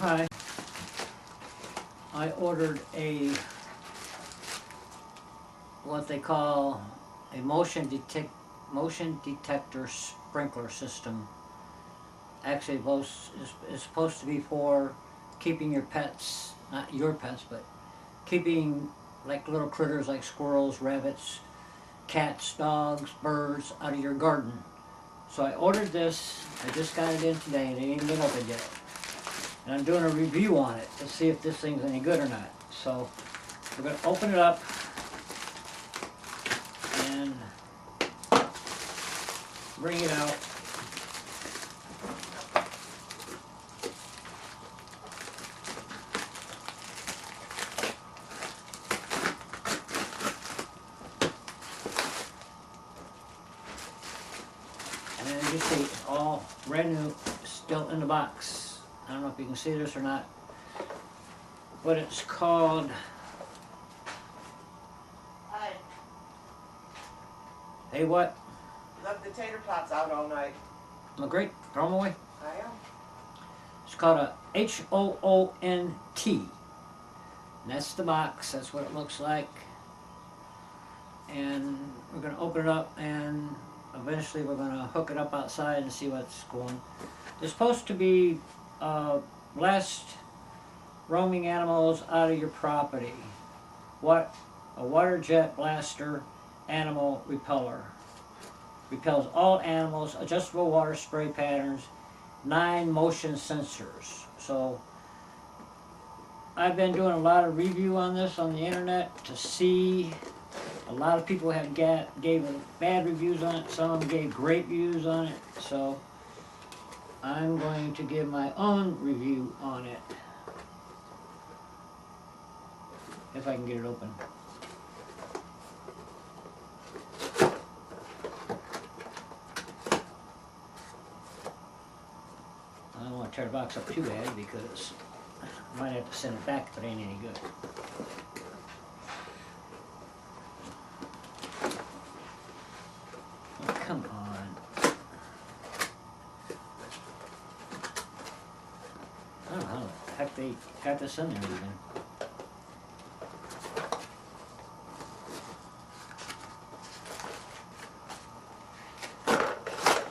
Hi. I ordered what they call a motion detector sprinkler system. Actually, it's supposed to be for keeping your pets, not your pets, but keeping like little critters like squirrels, rabbits, cats, dogs, birds out of your garden. So I ordered this. I just got it in today and it ain't been opened yet. And I'm doing a review on it to see if this thing's any good or not. So we're going to open it up and bring it out. And as you see, it's all brand new, still in the box. I don't know if you can see this or not, but it's called... Hi. Hey, what? Left the tater tots out all night. Oh, great. Throw them away. I am. It's called a Hoont. And that's the box. That's what it looks like. And we're going to open it up and eventually we're going to hook it up outside and see what's going. It's supposed to be blast roaming animals out of your property. What? A water jet blaster animal repeller. Repels all animals, adjustable water spray patterns, 9 motion sensors. So I've been doing a lot of review on this on the internet to see. A lot of people have gave bad reviews on it. Some of them gave great reviews on it. So I'm going to give my own review on it. If I can get it open. I don't want to tear the box up too bad because I might have to send it back if it ain't any good. Oh, come on. I don't know how the heck they got this in there even.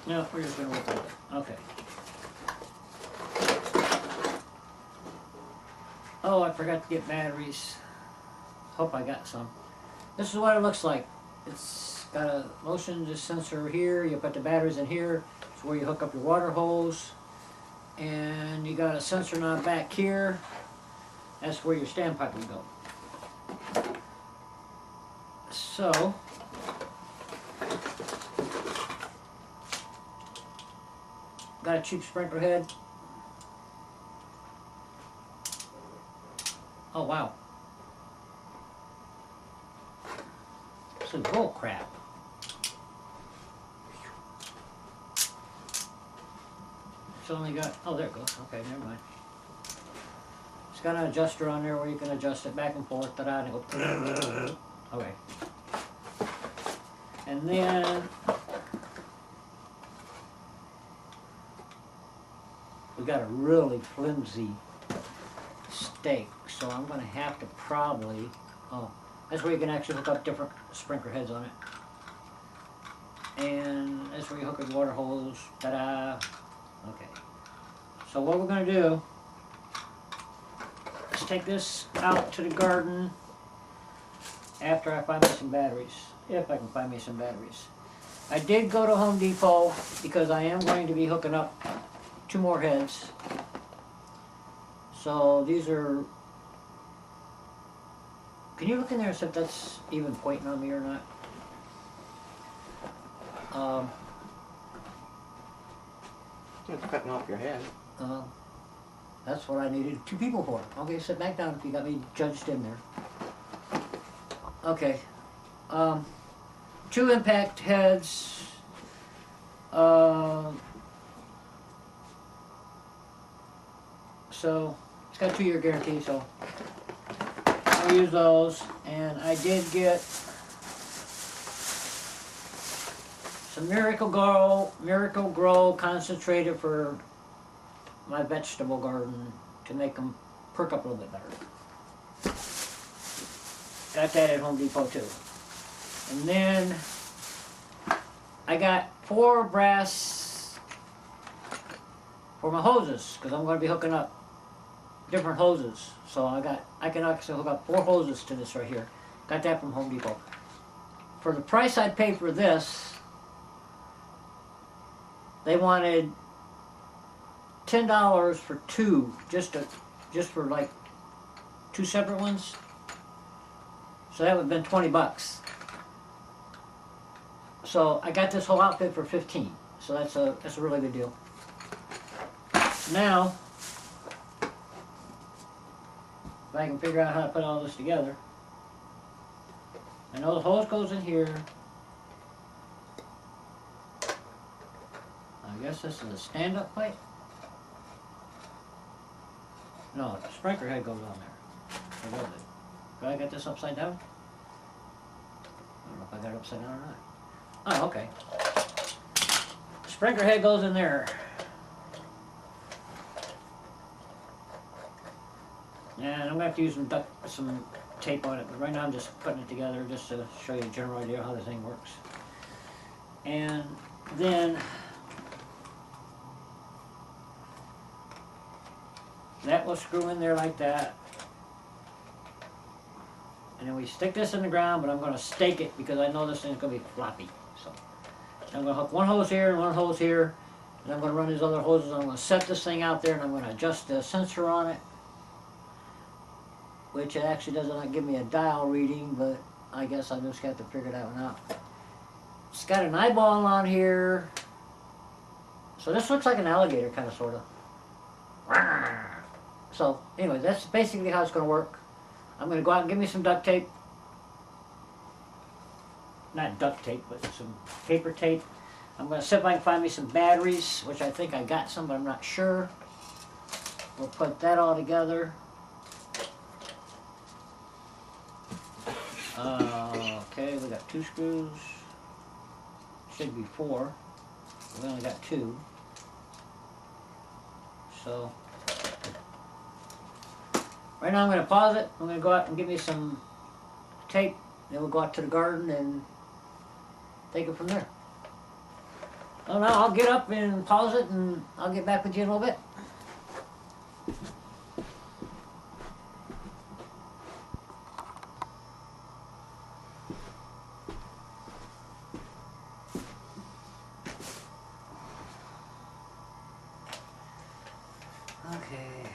No, we're just going to open it. Okay. Oh, I forgot to get batteries. Hope I got some. This is what it looks like. It's got a motion sensor here. You put the batteries in here. It's where you hook up your water hose. And you got a sensor knob back here. That's where your standpipe will go. So, got a cheap sprinkler head. Oh wow. This is bull crap. It's only got, oh there it goes, okay, never mind. It's got an adjuster on there where you can adjust it back and forth, and it goes, okay. And then, we got a really flimsy stake, so I'm going to have to probably, oh, that's where you can actually hook up different sprinkler heads on it. And that's where you hook up the water hose, ta-da. Okay, so what we're going to do is take this out to the garden after I find me some batteries, if I can find me some batteries. I did go to Home Depot because I am going to be hooking up 2 more heads. So these are, can you look in there and see if that's even pointing on me or not? It's cutting off your head. That's what I needed 2 people for. Okay, sit back down if you got me judged in there. Okay. 2 impact heads. So it's got a 2-year guarantee, so I'll use those. And I did get some Miracle Grow concentrated for my vegetable garden. to make them perk up a little bit better. Got that at Home Depot too. And then I got 4 brass for my hoses, because I'm going to be hooking up different hoses. So I can actually hook up 4 hoses to this right here. Got that from Home Depot. For the price I paid for this, they wanted $10 for 2, just for like 2 separate ones. So that would have been 20 bucks. So I got this whole outfit for 15. So that's a really good deal. Now, if I can figure out how to put all this together. I know the hose goes in here. I guess this is a stand-up pipe. No, the sprinkler head goes on there. Or was it? Do I got this upside down? I don't know if I got it upside down or not. Oh, okay. Sprinkler head goes in there. And I'm going to have to use some tape on it, but right now I'm just putting it together just to show you a general idea how the thing works. And then that will screw in there like that. And then we stick this in the ground, but I'm going to stake it because I know this thing's going to be floppy. So I'm going to hook one hose here and one hose here. And I'm going to run these other hoses. I'm going to set this thing out there and I'm going to adjust the sensor on it. Which it actually doesn't give me a dial reading, but I guess I just have to figure that one out. It's got an eyeball on here. So this looks like an alligator, kind of, sort of. So anyway, that's basically how it's going to work. I'm going to go out and get me some duct tape. Not duct tape, but some paper tape. I'm going to see if I can find me some batteries, which I think I got some, but I'm not sure. We'll put that all together. Okay, we got 2 screws. Should be 4. We only got 2. So, right now I'm going to pause it. I'm going to go out and get me some tape. Then we'll go out to the garden and take it from there. So now I'll get up and pause it and I'll get back with you in a little bit. Okay.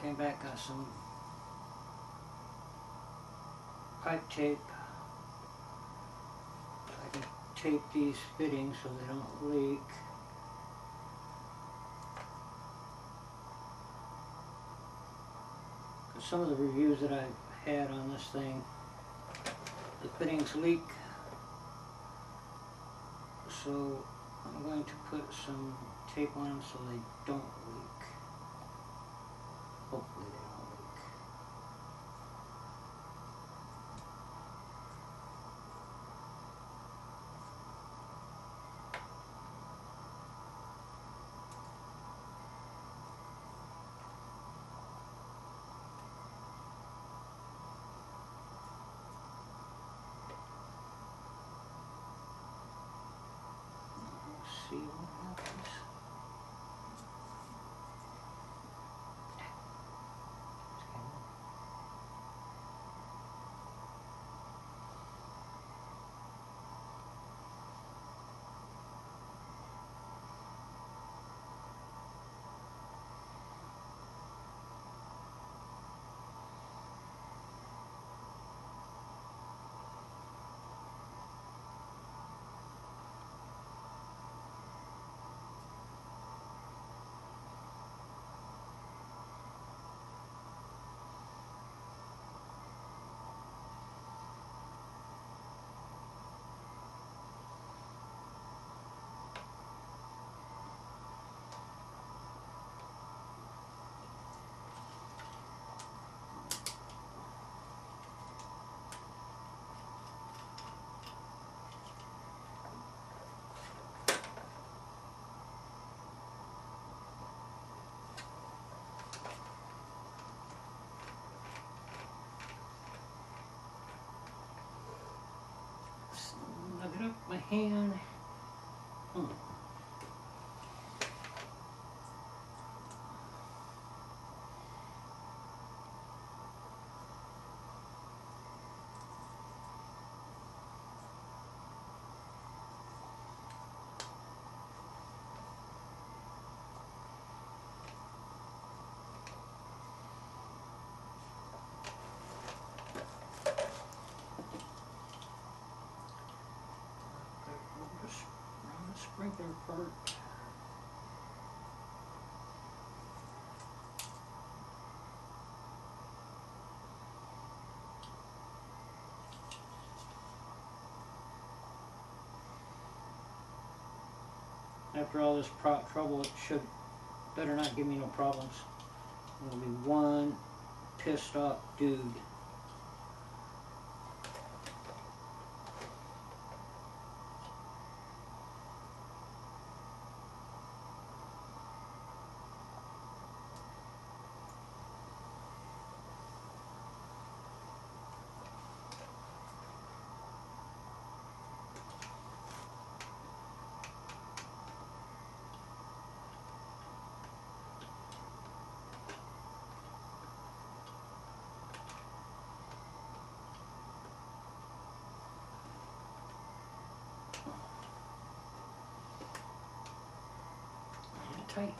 Came back, got some pipe tape. I can tape these fittings so they don't leak. Some of the reviews that I've had on this thing, the fittings leak, so I'm going to put some tape on them so they don't leak. Hopefully they don't leak. See what happens. hand. Just run the sprinkler part. After all this trouble, it should better not give me no problems. It'll be one pissed off dude. Tight.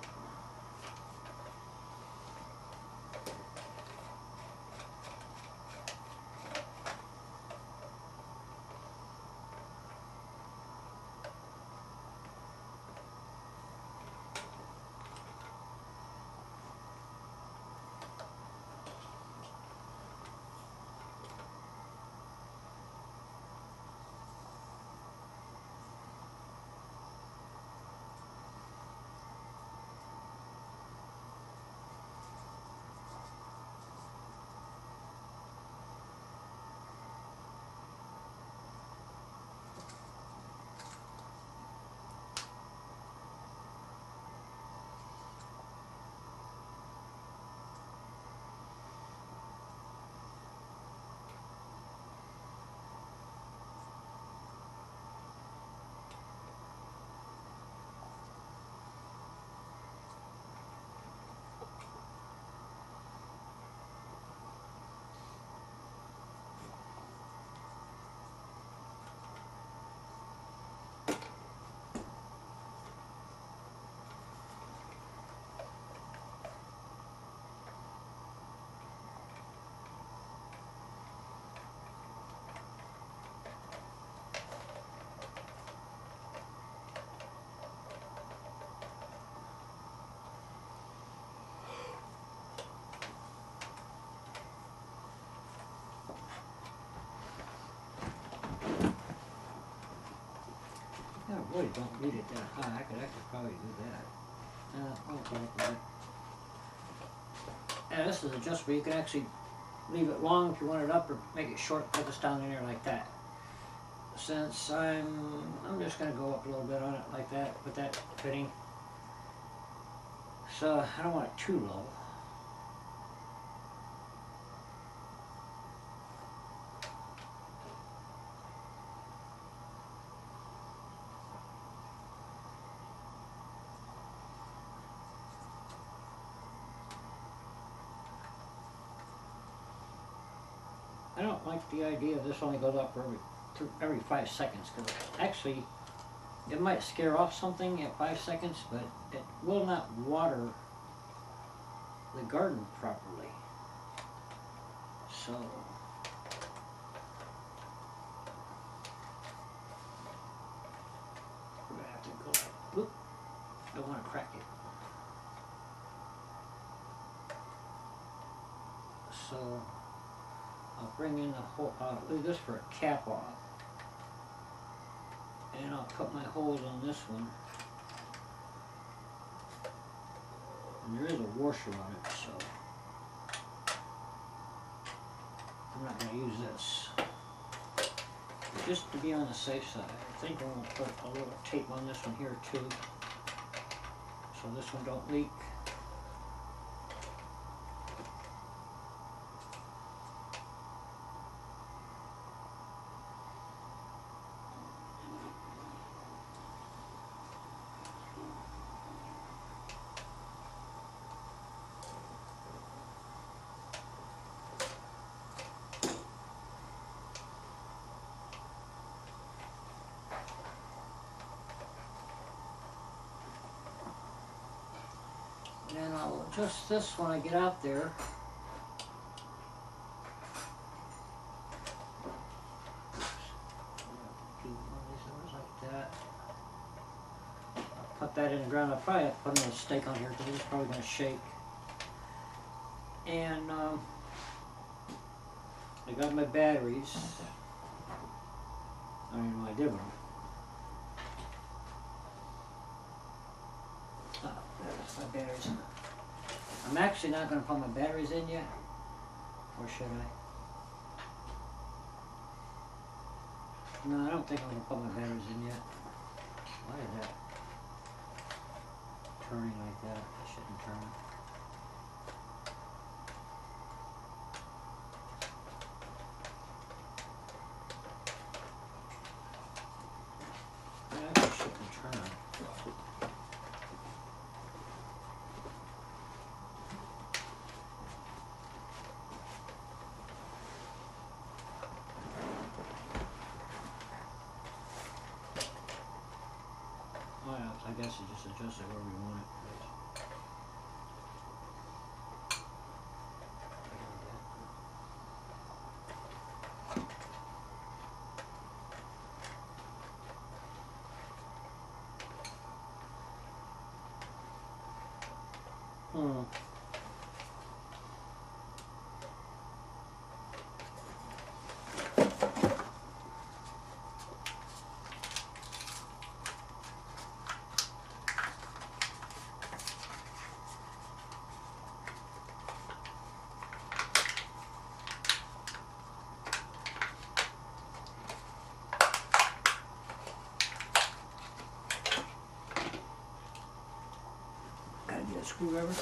I really don't need it that high. I could actually probably do that. I'll go with that. Yeah, this is adjustable. You can actually leave it long if you want it up, or make it short, put this down in there like that. Since I'm just gonna go up a little bit on it like that with that fitting. So I don't want it too low. I don't like the idea of this only goes up for every 5 seconds, because actually it might scare off something at 5 seconds, but it will not water the garden properly. So we're gonna have to go like, whoop, I want to crack it. So I'll bring in the hole, I'll leave this for a cap off. And I'll put my holes on this one. And there is a washer on it, so I'm not going to use this. But just to be on the safe side, I think I'm going to put a little tape on this one here too, so this one don't leak. And I'll adjust this when I get out there. Do one of these ones like that. I'll put that in the ground. I'll probably have to put a little stake on here because it's probably going to shake. And I got my batteries. I don't even know I did one. Oh, there's my batteries. I'm actually not going to put my batteries in yet. Or should I? No, I don't think I'm going to put my batteries in yet. Why is that turning like that? I shouldn't turn. I shouldn't turn. Oh yeah, I guess you just adjust it wherever you want it. Hmm. Gotta get a screwdriver.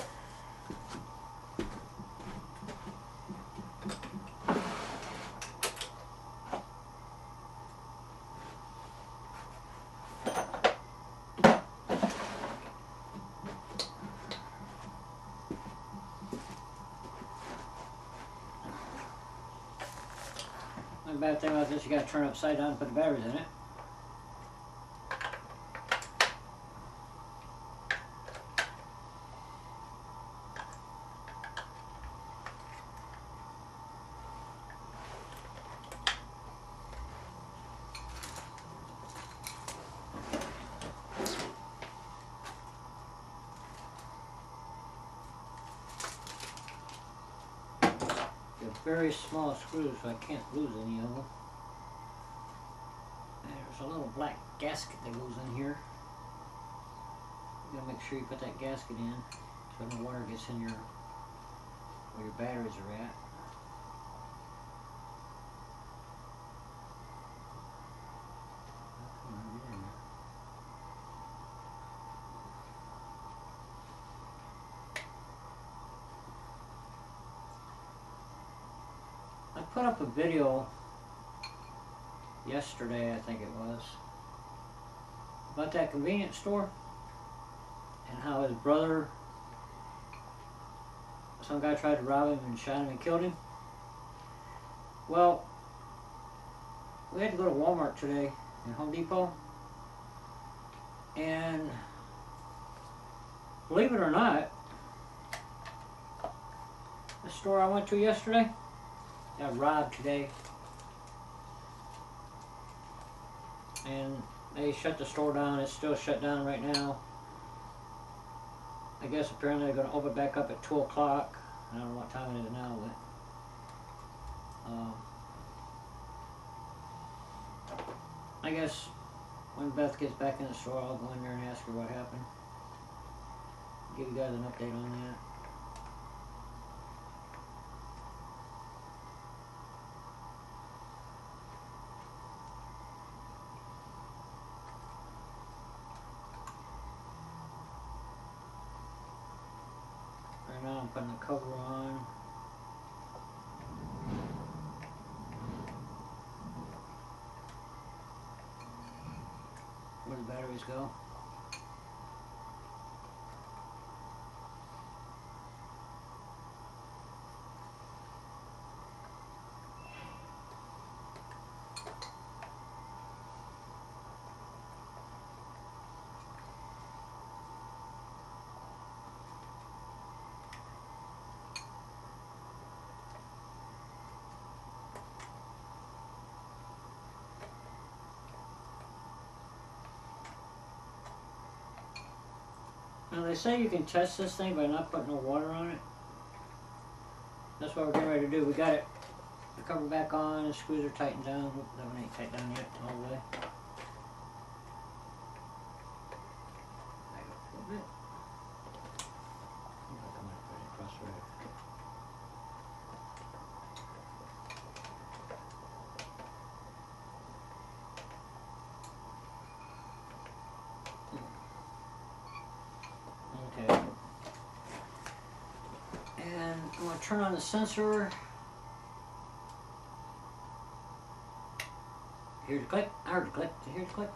The bad thing about this, you gotta turn it upside down and put the batteries in it. They're very small screws, so I can't lose any of them. And there's a little black gasket that goes in here. You gotta make sure you put that gasket in so no water gets in where your batteries are at. I put up a video yesterday, I think it was, about that convenience store and how his brother, some guy tried to rob him and shot him and killed him. Well, we had to go to Walmart today in Home Depot, and believe it or not, the store I went to yesterday got robbed today. And they shut the store down. It's still shut down right now. I guess apparently they're going to open back up at 2 o'clock. I don't know what time it is now, but I guess when Beth gets back in the store, I'll go in there and ask her what happened. Give you guys an update on that. Right now I'm putting the cover on. Where the batteries go. Now they say you can test this thing by not putting no water on it. That's what we're getting ready to do. We got it, the cover back on, the screws are tightened down. Oop, that one ain't tightened down yet all the way. Back up a little bit. Oh, come on, put it across the road. Okay. And I'm going to turn on the sensor. Here's the click. I heard the click. Did you hear the click?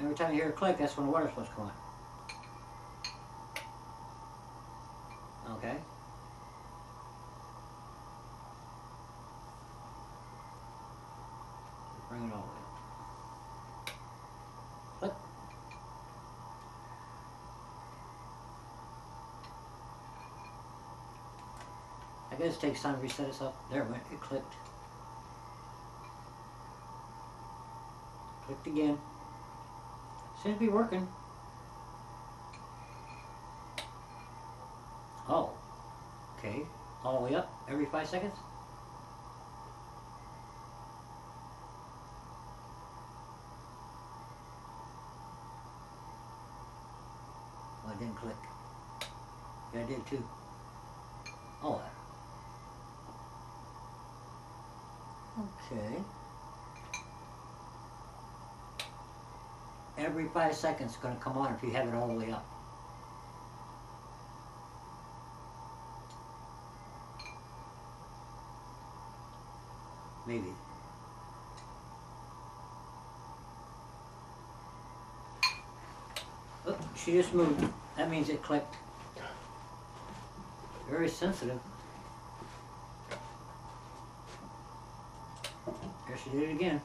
Every time you hear a click, that's when the water's supposed to come on. Okay. Bring it all the way up. Click. I guess it takes time to reset itself. There it went. It clicked. Clicked again. Seems to be working. Oh. Okay. All the way up every 5 seconds? Well, it didn't click. Yeah, it did too. Oh. Okay. Every 5 seconds it's going to come on if you have it all the way up. Maybe. Oh, she just moved. That means it clicked. Very sensitive. There she did it again.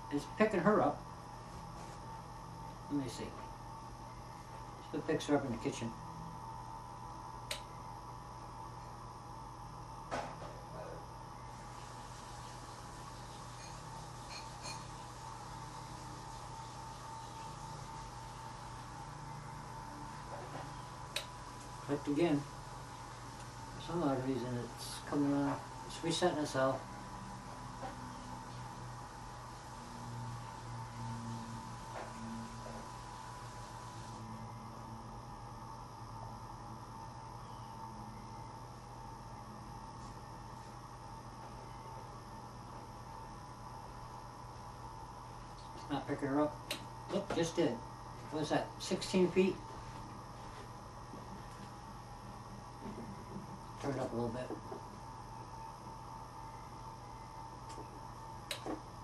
It's picking her up. Let me see. Still picks her up in the kitchen. Clicked again. For some odd reason it's coming on. It's resetting itself. Not picking her up. Look, just did. What was that? 16 feet? Turn it up a little bit.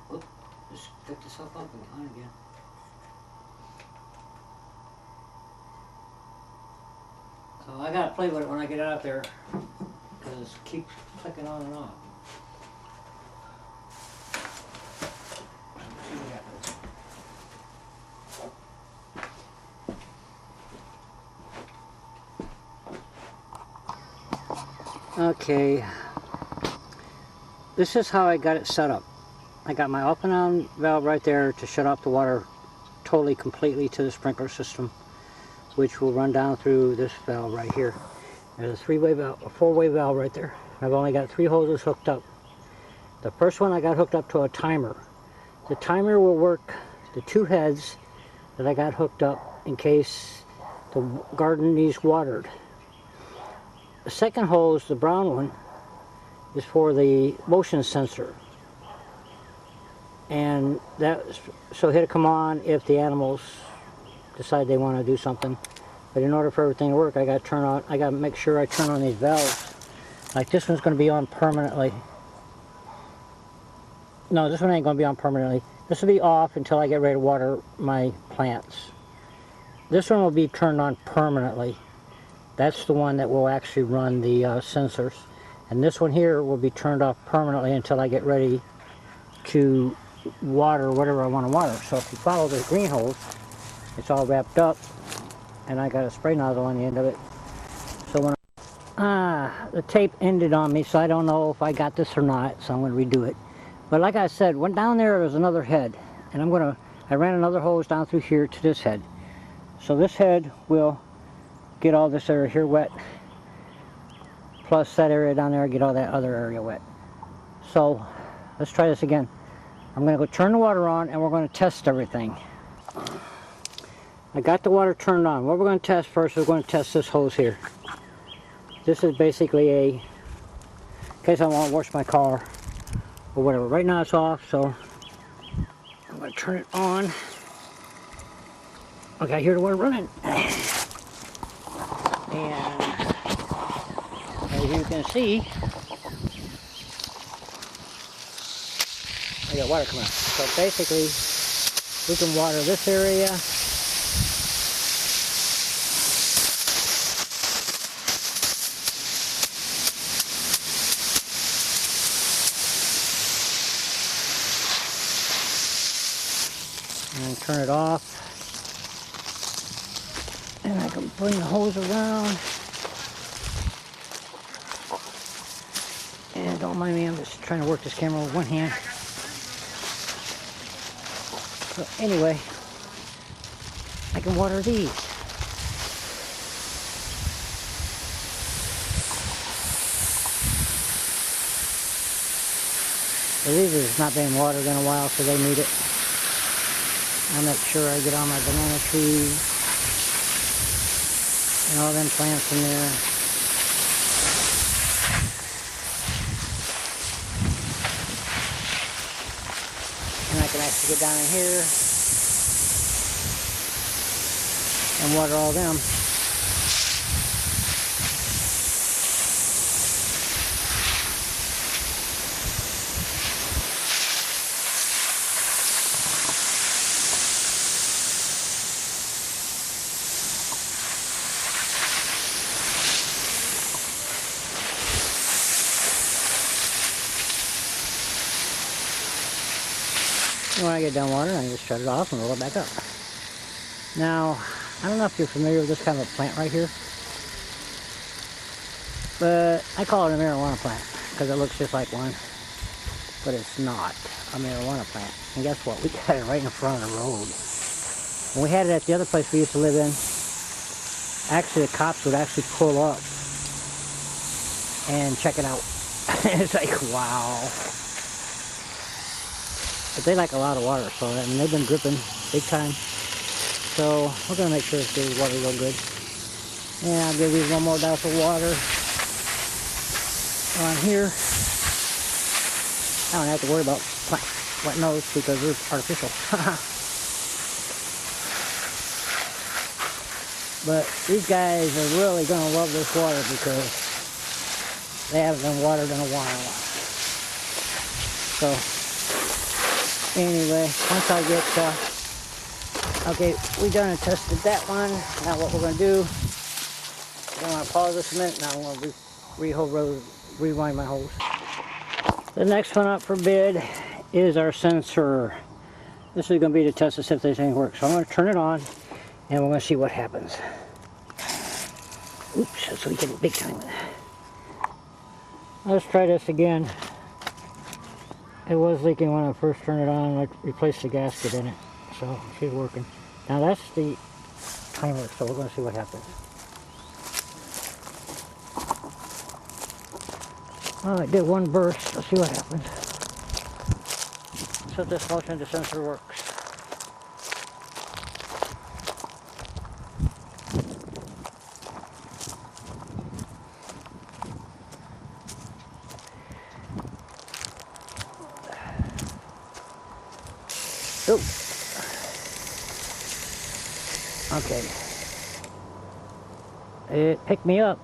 Whoop, just picked itself up and on again. So I gotta play with it when I get out there, because it keeps clicking on and off. Okay, this is how I got it set up. I got my off and on valve right there to shut off the water totally completely to the sprinkler system, which will run down through this valve right here. There's a three-way valve, a four-way valve right there. I've only got 3 hoses hooked up. The first one I got hooked up to a timer. The timer will work the 2 heads that I got hooked up in case the garden needs watered. The second hose, the brown one, is for the motion sensor. And so it'll come on if the animals decide they want to do something. But in order for everything to work, I got to make sure I turn on these valves. Like this one's going to be on permanently. No, this one ain't going to be on permanently. This will be off until I get ready to water my plants. This one will be turned on permanently. That's the one that will actually run the sensors. And this one here will be turned off permanently until I get ready to water whatever I want to water. So if you follow the green hose, it's all wrapped up, and I got a spray nozzle on the end of it. So when the tape ended on me, so I don't know if I got this or not, so I'm going to redo it. But like I said, went down there's another head, and I'm going to I ran another hose down through here to this head. So this head will get all this area here wet, plus that area down there, get all that other area wet. So let's try this again. I'm going to go turn the water on and we're going to test everything. I got the water turned on. What we're going to test first is we're going to test this hose here. This is basically in case I want to wash my car or whatever. Right now it's off, so I'm going to turn it on. Okay, I hear the water running. And as you can see, I got water coming out. So basically, we can water this area. And turn it off. And I can bring the hose around. And don't mind me, I'm just trying to work this camera with one hand. So anyway, I can water these. So these have not been watered in a while, so they need it. I'll make sure I get all my banana trees and all them plants in there. And I can actually get down in here and water all them. And when I get done watering, I just shut it off and roll it back up. Now, I don't know if you're familiar with this kind of a plant right here, but I call it a marijuana plant because it looks just like one, but it's not a marijuana plant. And guess what? We got it right in front of the road. When we had it at the other place we used to live in, actually the cops would actually pull up and check it out. It's like, wow. But they like a lot of water, so I mean, they've been dripping big time. So we're going to make sure it's getting water real good. And I'll give these one more douse of water on here. I don't have to worry about wetting those because they're artificial. But these guys are really going to love this water because they haven't been watered in a while. So anyway, once I get, okay, we done and tested that one. Now what we're going to do, I'm going to pause this a minute, now I'm going to rewind my hose. The next one up for bid is our sensor. This is going to be to test to see if this thing works. So I'm going to turn it on, and we're going to see what happens. Oops, so we get it big time. Let's try this again. It was leaking when I first turned it on. I replaced the gasket in it, so she's working. Now that's the timer, so we're going to see what happens. Oh, it did one burst. Let's see what happens. So this motion the sensor works. Oh. Okay. It picked me up.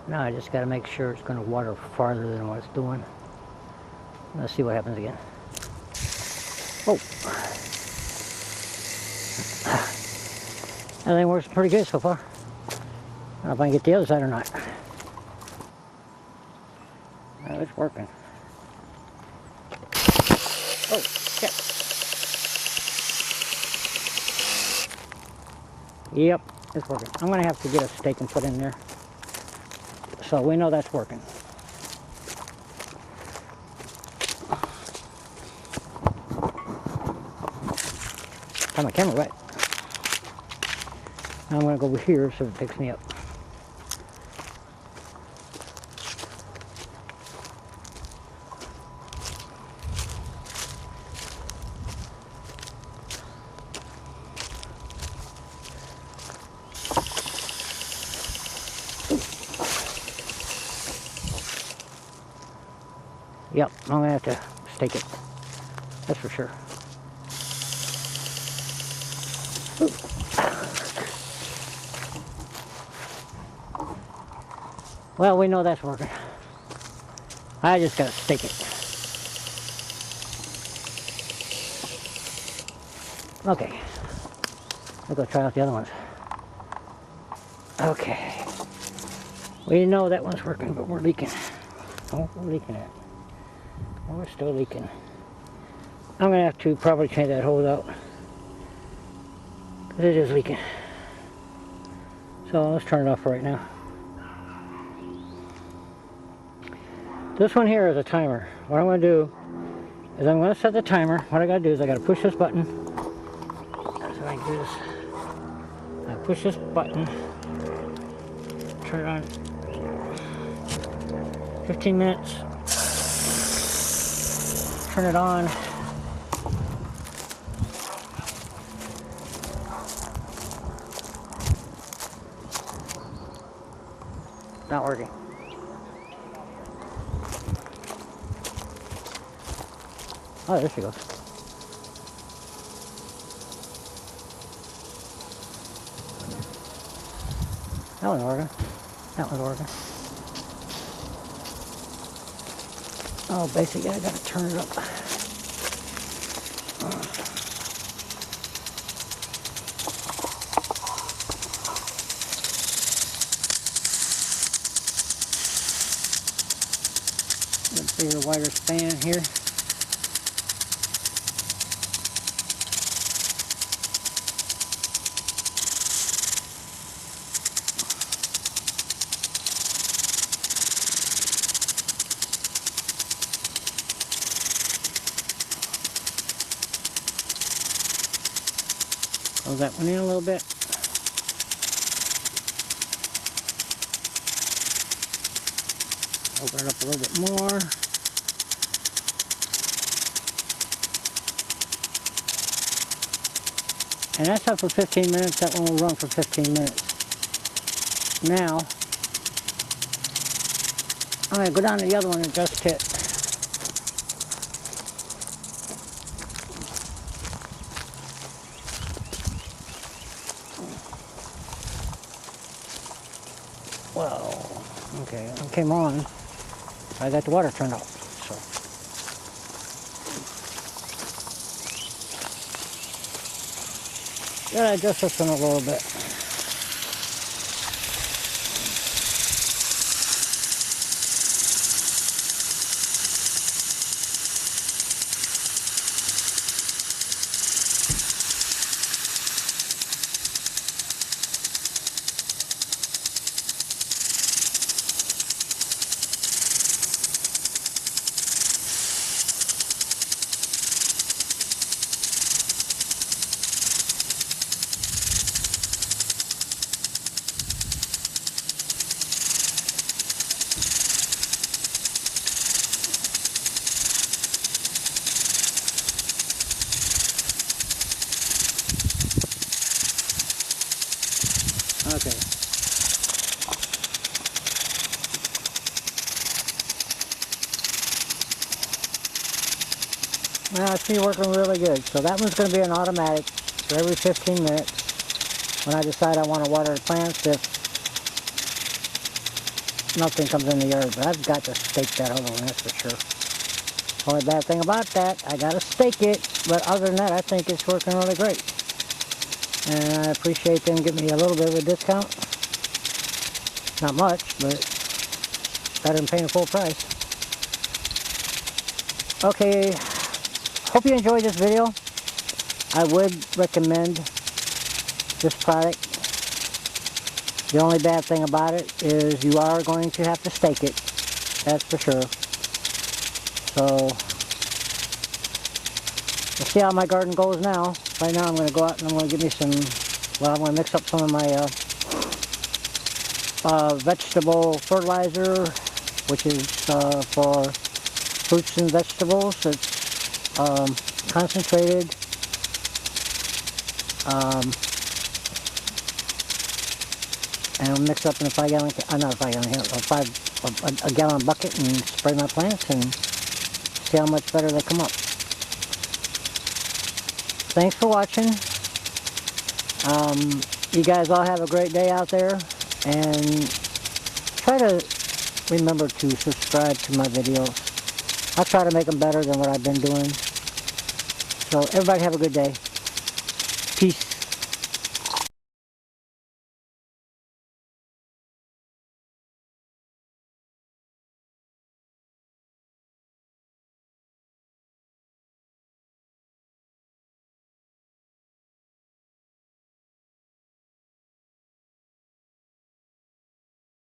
Now I just got to make sure it's going to water farther than what it's doing. Let's see what happens again. Oh. Everything works pretty good so far. I don't know if I can get the other side or not. No, it's working. Oh, shit. Yep, it's working. I'm going to have to get a stake and put in there. So we know that's working. Got my camera wet. Now I'm going to go over here so it picks me up. Yep, I'm going to have to stake it. That's for sure. Well, we know that's working. I just got to stake it. Okay. I'll go try out the other ones. Okay. We know that one's working, but we're leaking. Oh, we're leaking it. Oh, we're still leaking. I'm going to have to probably change that hose out. Because it is leaking. So let's turn it off for right now. This one here is a timer. What I'm going to do is I'm going to set the timer. What I got to do is I got to push this button. So I can do this. I push this button. Turn it on. 15 minutes. Turn it on. Not working. Oh, there she goes. That one's working. That one's working. Oh, basically I gotta turn it up. Let's see the wider span here. Close that one in a little bit. Open it up a little bit more. And that's up for 15 minutes. That one will run for 15 minutes. Now, I'm going to go down to the other one and adjust it. Well, okay, it came on. I got the water turned off, so. Yeah, adjust this one a little bit. Okay. Now it's working really good. So that one's going to be an automatic for every 15 minutes. When I decide I want to water the plants, if nothing comes in the yard, but I've got to stake that other one, that's for sure. Only bad thing about that, I got to stake it, but other than that, I think it's working really great. And I appreciate them giving me a little bit of a discount. Not much, but better than paying a full price. Okay, hope you enjoyed this video. I would recommend this product. The only bad thing about it is you are going to have to stake it. That's for sure. So, we'll see how my garden goes now. right now I'm going to go out and I'm going to give me some, well, I'm going to mix up some of my vegetable fertilizer, which is for fruits and vegetables. It's concentrated. And I'll mix up in a 5 gallon, not a 5 gallon, a gallon bucket and spray my plants and see how much better they come up. Thanks for watching. You guys all have a great day out there, and try to remember to subscribe to my videos. I'll try to make them better than what I've been doing. So everybody have a good day.